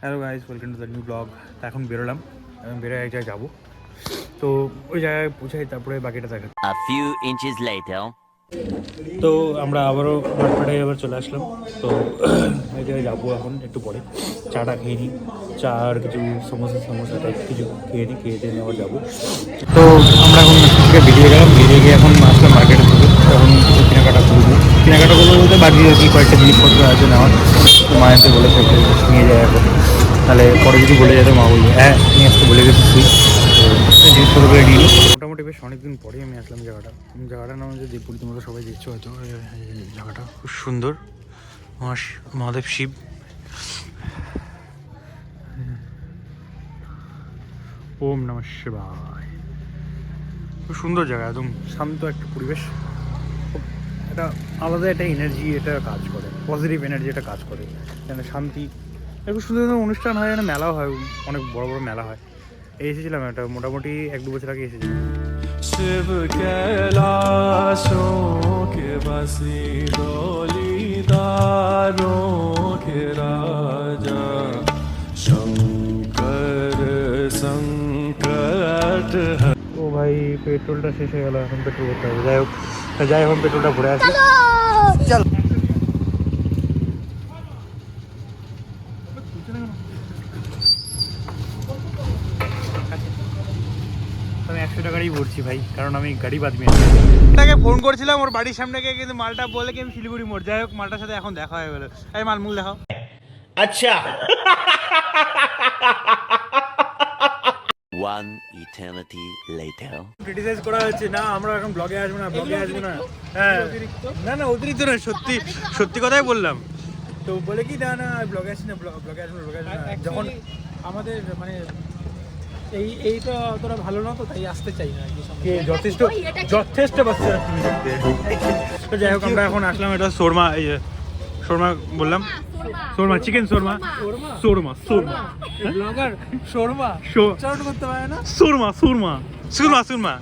Hello guys, welcome to the new blog. তা এখন বেরোলাম, এখন বেরোয় এক জায়গায় যাবো, তো ওই জায়গায় পৌঁছাই তারপরে বাকিটা দেখা। A few inches later. তো আমরা আবারও বাটপাড়ায় আবার চলে আসলাম। তো এই জায়গায় যাবো এখন একটু পরে, চাটা খেয়ে নিই, চা আর কিছু সমোসা টাইপ কিছু খেয়ে নিই, খেয়ে দিয়ে আবার যাবো। তো আমরা এখন থেকে বেরিয়ে গেলাম, বেরিয়ে গিয়ে এখন আসলাম মার্কেটের দিকে। তখন কিছু কেনাকাটা করবো বলতে বাকি আর কি কয়েকটা জিনিসপত্র আছে নেওয়ার। তো মায়েতে বলেছে নিয়ে যায় এখন, তাহলে পরে যদি বলে যেত মা বলবে হ্যাঁ নিয়ে আসতে বলে গেছিস তুই। তো জিনিসপত্র করে নিয়ে মোটামুটি বেশ অনেকদিন পরেই আমি আসলাম জায়গাটার নাম হচ্ছে দেবপুরি। তোমরা তো সবাই দেখছো হয়তো, জায়গাটা খুব সুন্দর। মহাদেব শিব, ওম নমঃ শিবায়। খুব সুন্দর জায়গা, একদম শান্ত একটা পরিবেশ, খুব একটা আলাদা একটা এনার্জি এটা কাজ করে, পজিটিভ এনার্জি এটা কাজ করে, এখানে শান্তি। খুব সুন্দর সুন্দর অনুষ্ঠান হয়, এখানে মেলাও হয়, অনেক বড় বড় মেলা হয়। এসেছিলাম একটা মোটামুটি 1-2 বছর আগে এসেছিলাম। शिव कैलाशों के बसी डोलीदारों के राजा शंकर संकट। ও ভাই, পেট্রোলটা শেষ হয়ে গেল, এখন পেট্রোল করতে হবে। যাই এখন পেট্রোলটা ভরে আসি। চল আমি 100 টাকারই ভরছি ভাই, কারণ আমি গাড়ি বাদমি। তাকে ফোন করছিলাম ওর বাড়ির সামনে গিয়ে, কিন্তু মালটা বলে কি আমি শিলিগুড়ি মোড়। যাই হোক, মালটার সাথে এখন দেখা হয়ে গেল। এই মালমূল দেখাও। আচ্ছা। One eternity later. ক্রিটিসাইজ করা হচ্ছে না, আমরা এখন ব্লগে আসবো না, হ্যাঁ না অতিরিক্ত না, সত্যি কথাই বললাম। তো বলে কি না ব্লগে আসি না, ব্লগে আসবো না। যখন আমাদের মানে এইটা অতটা ভালো না, তো তাই আসতে চাই না আর কি। যথেষ্ট বাচ্চা তুমি দেখতে। তো যাই হোক, আমরা এখন আসলাম এটা শোরমা, এই যে শোরমা বললাম, শোরমা চিকেন শোরমা ব্লগার শর্মা উচ্চারণ করতে পারে না। সুরমা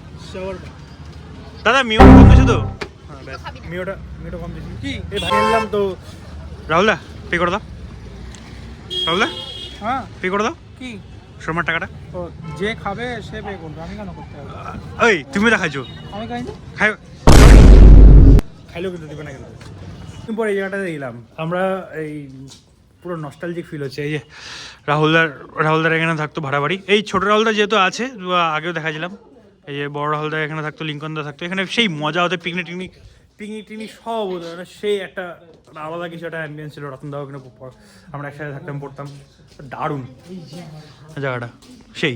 দাদা মিও কম দিছো তো? হ্যাঁ ব্যাস, মিওটা কম দিছি। কি এই ভাই এলাম তো। রাহুলদা পে করে দাও, রাহুলদা হ্যাঁ পে করে দাও কি শর্মার টাকাটা। তো যে খাবে সে পে করবে, আমি কেন করতে হবে? ওই তুমি দেখাইছো আমি খাইনি। খাইলেও কিন্তু দিবে না কিন্তু। পরে এই জায়গাটাতে এলাম আমরা, এই পুরো নস্টালজিক ফিল হচ্ছে। এই যে রাহুলদার এখানে থাকতো ভাড়া বাড়ি। এই ছোটো রাহুলদা যেহেতু আছে, আগেও দেখাছিলাম। এই যে বড় রাহুলদা এখানে থাকতো, লিঙ্কনদা থাকতো এখানে। সেই মজা হতো, পিকনিক টিকনিক সব হতো, মানে সেই একটা আলাদা কিছু একটা অ্যাম্বিয়েন্স ছিল। রতনদাও এখানে আমরা একসাথে থাকতাম, পড়তাম, দারুণ জায়গাটা সেই।